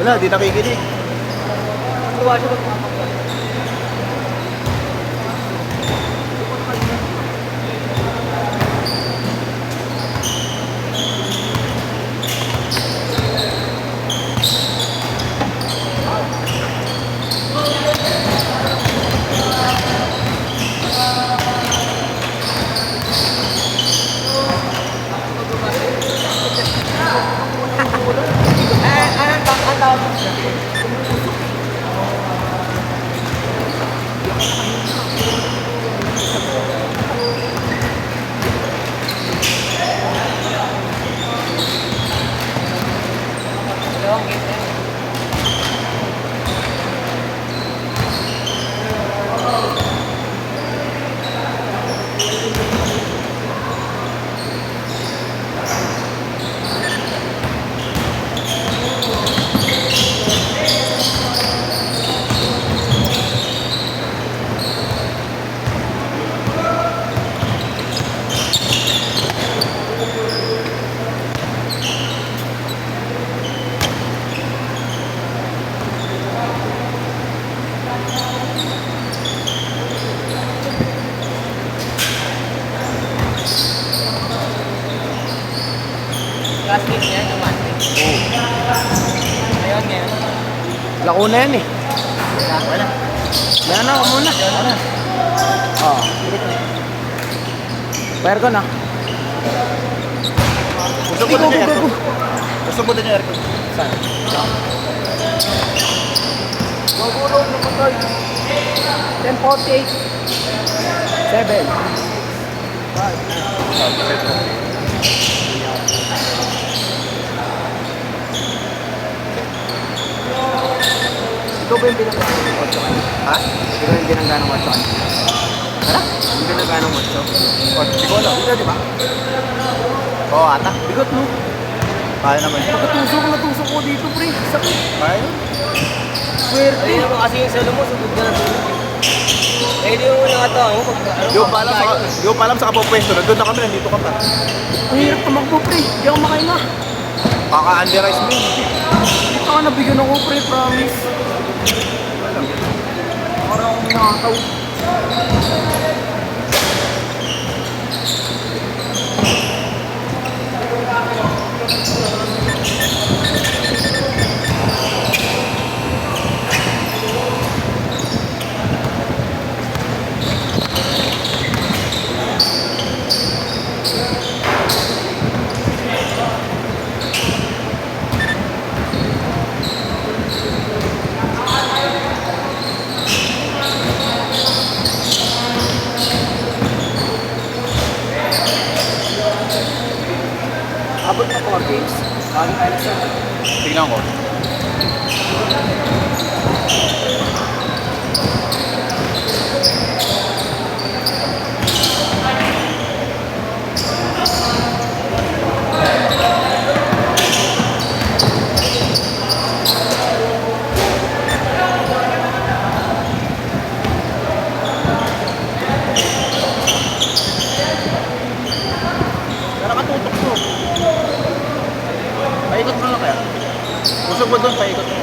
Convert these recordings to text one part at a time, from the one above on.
na, di nakikinig. Tuwa siya magpapakita. Ang tawag mo siya. Classmate niya, naman. Ayun, ngayon. Lako na yan eh. Wala. Yan na, muna. Oo. Fire ko na. Gusto mo din yung aircon? Gusto mo din yung aircon? Saan? Magulong na motor. 10:48. 7. Ikaw ba yung binanggaan ng 8 kanina? Ha? Ikaw yung binanggaan ng 8 kanina. Hala? Yung binanggaan ng 8. Hindi ko alam. Ikaw, di ba? Oo, ata. Bigot, no? Kaya naman. Pagkatusok ko dito, pre. Sakit. Kaya? Swerte. Ayun naman kasi yung salo mo, sugod ka na tulog. Eh, di mo nakatawa mo. Di ko pa alam sa kapapwesto. Nandun na kami, nandito ka pa. Ang hirap tumakbo, pre. Hindi ako makahinga. Kaka-underize mo yun. Dito ka nabigyan ako, pre. Promise. Parang akong nakataw. Abot na 4 games. Kali tayo sa Tingnan ko. Nakatutok mo. Paikot mo lang kaya. Gusto mo doon, paikot mo.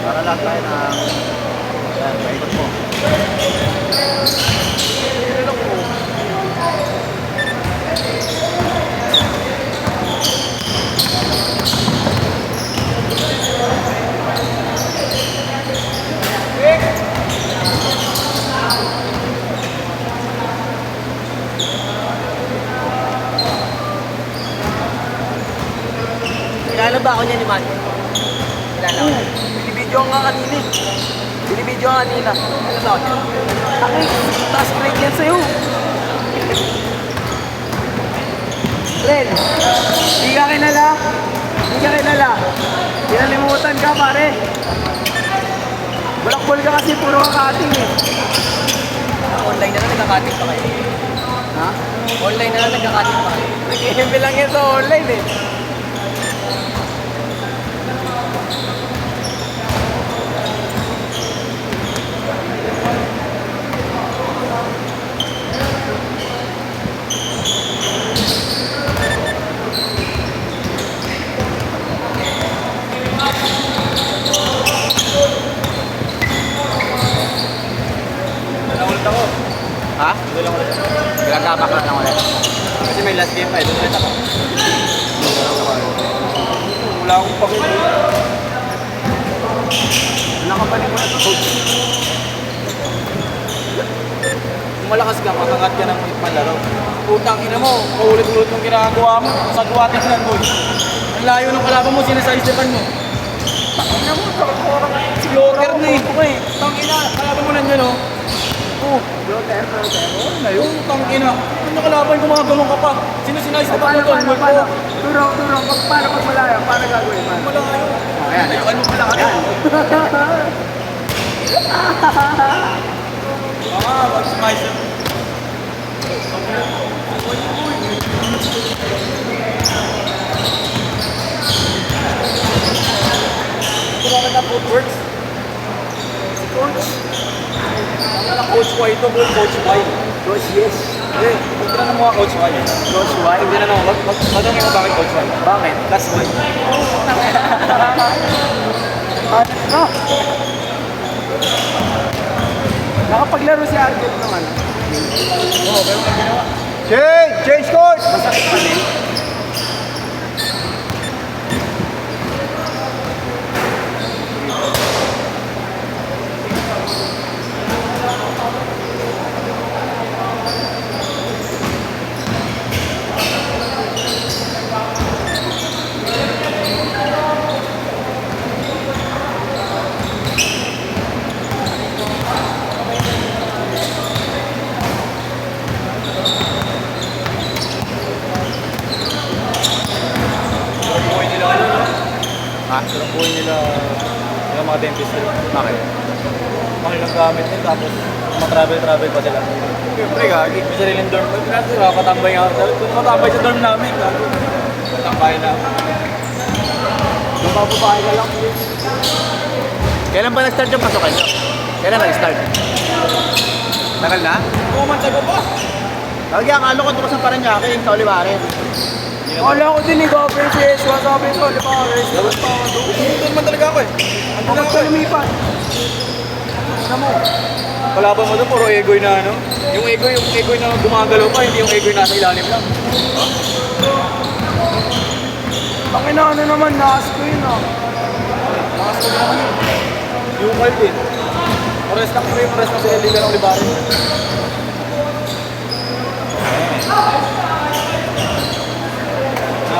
Para lahat tayo na... Yan, paikot mo. Tingnan ko. Kilala ba ako niya ni Manny? Kilala ko. Binibidyo nga kanina eh. Binibidyo nga kanina. Ano ba ako niya? Ay, taas grade yan sa'yo. Ren, di ka kilala? Di ka kilala? Pinalimutan ka pare. Bulakbol ka kasi puro kakating eh. Online na lang nagkakating pa kayo. Ha? Online na lang nagkakating pa kayo. Nag-EMB lang yan sa online eh. tapak lang ulit. Kasi may last game pa eh. Doon ulit ako. Wala akong pakita. Nakapanin mo na ito, coach. Kung malakas ka, makangat ka ng malaro. Putang ina mo, paulit-ulit mong ginagawa mo. Sa duwating lang, boy. Ang layo ng kalaban mo, sinasaysipan mo. Tangina mo, floater na eh. Tangina, kalaban mo nandiyan oh. Oh, floater. Oh, na yun, tangina. Ano kalaban, gumagano'n ka pa. Sinasaysipan mo doon, Paano? Turong, paano pag malayo? Paano gagawin? malayo. Ayan. Ano mo pala ka yan? Mag-smize. Kung na footworks. Si Coach. Ano na Coach Y ito, Coach Y. Coach, yes. Eh, tignan mo mga Coach Y. Coach Y? Tignan mo, magandang mo bakit Coach Y. Bakit? That's why. Ano? Nakapaglaro si Argent naman. Oo, pero ang ginawa. Change course! Masakit pa din. Buhay nila ano, no? Ha? Sarap buhay nila yung mga dentist nila. Bakit? Makilang gamit nila tapos matravel-travel pa sila. Siyempre, gagi. May sariling dorm. Nakakatambay nga. Kung matambay sa dorm namin, gago. Matambay na. Mabababae ka lang, please. Kailan ba nag-start yung pasukan nyo? Kailan nag-start? Tagal na? 2 months ago pa. Lagi akala ko ito sa Paranaque, sa Olivares. Wala ko din i-cover si Eswa. Sabi ko, di ba? Labas pa ako doon. Doon man talaga ako eh. Ano na Bakit ako ka eh. lumipat? Ano mo? Kalaban mo doon, puro egoy na ano. Yung egoy na gumagalaw pa, hindi yung egoy nasa ilalim lang. Pangina, ano naman, naas ko yun ah. Lakas ko naman yun. Yung card din. Pares lang kami, pares lang sila liga ng Olivares.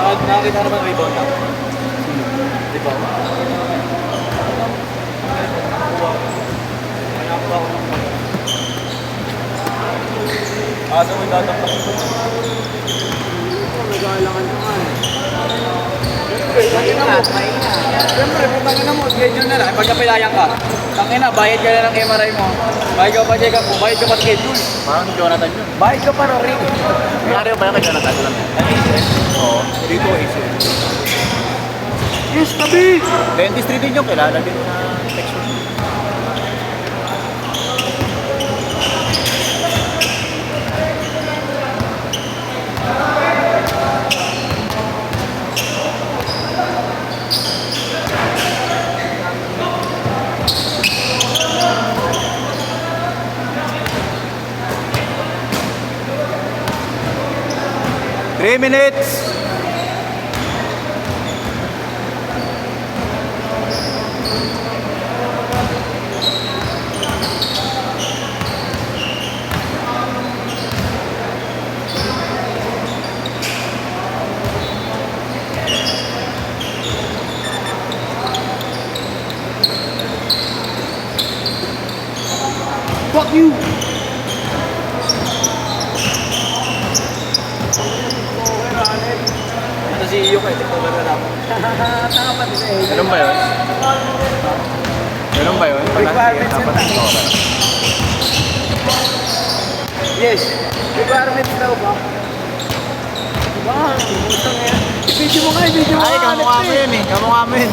Nakakita naman rebound lang. Rebound. Asa mo yung datak ko? Nag-aalangan ko nga eh. Siyempre, putangin na mo, schedule na lang. Pag napilayan ka, tangin na, bayad ka na ng MRI mo. Bayad ka pa check up mo, bayad ka pa schedule. Parang si Jonathan yun. Bayad ka pa na rin. Nangyari ba yan kay Jonathan lang? Oo. Dito AC. Yes, tabi! Dentistry din yung kilala din na texture. Three minutes. Fuck you! Ito si Iyo kay TikTok na lang. Tanga pa din eh. Ganun ba yun? Ganun ba yun? Requirements Dapat yun, ito ba? Yes. Requirements daw ba? Diba? Utang yan. I-video mo nga, i-video mo Ay, nga. kamukha mo yun eh. Kamukha mo yun.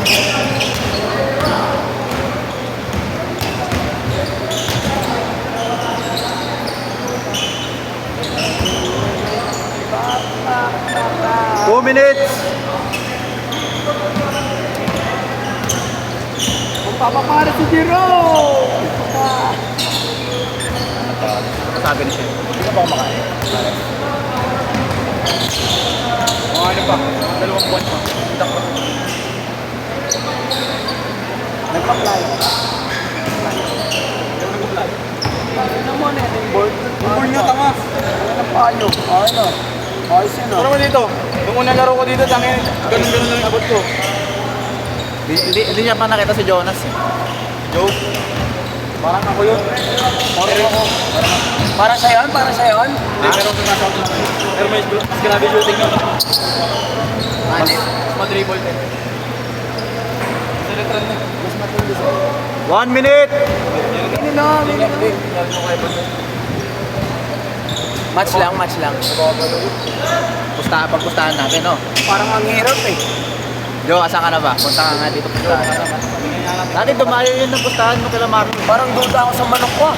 Two minutes. Magpapapara si Jiro! Sabi ni Chef. Gusto ba kumakain? Mga ano pa, mga 2 buwan pa. Itak pa. Nagpa-fly. Yung nag-apply. Ano mo na yung board? Full nyo, tama. Ano payo? Ano? Ayos yun Pero mo dito, nung unang laro ko dito, tangin, ganun-ganun lang yung abot ko. Hindi niya pa nakita si Jonas eh. Joe, parang ako yun. Parang ako. Para sa yon, para sa yon. Hindi, pero sumasawag lang. Pero mas grabe shooting yun. Mas madribble din. Sa letran na. Mas matindi sa 1 minute! Hindi na, Hindi, lalo ko kayo ba? Match lang, match lang. Pagpustahan natin, no? Parang ang hirap eh. Jo, asan ka na ba? Punta ka nga dito pustahan. Dati dumayo yun ng pustahan mo kila Marlon. Parang duda ako sa manok ko ah.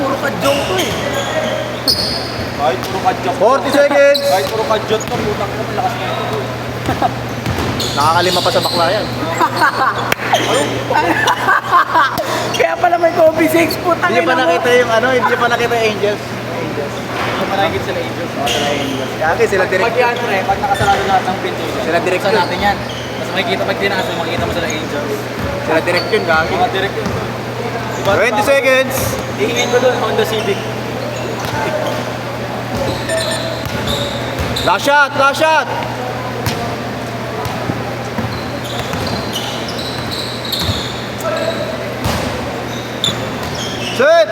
Puro kadyong to eh. Kahit puro kadyot. 40 seconds! Kahit puro kadyot ko, putang ko, malakas na ito. Nakakalima pa sa bakla yan. Kaya pala may Kobe 6 putang Hindi pa nakita yung ano, hindi pa nakita yung Angels. Hindi managit sila Angels. Kaya sila Pag direct. yan, pre, pag nakasarado lahat ng pinto, Sila direct sa yun. natin yan. Tapos makikita, pag tinasal, makikita mo sila Angels. Sila direct yun, gagi. Mga direct yun. Diba? 20 seconds! Ihingin ko doon, Honda Civic. Last shot! Last shot! Set!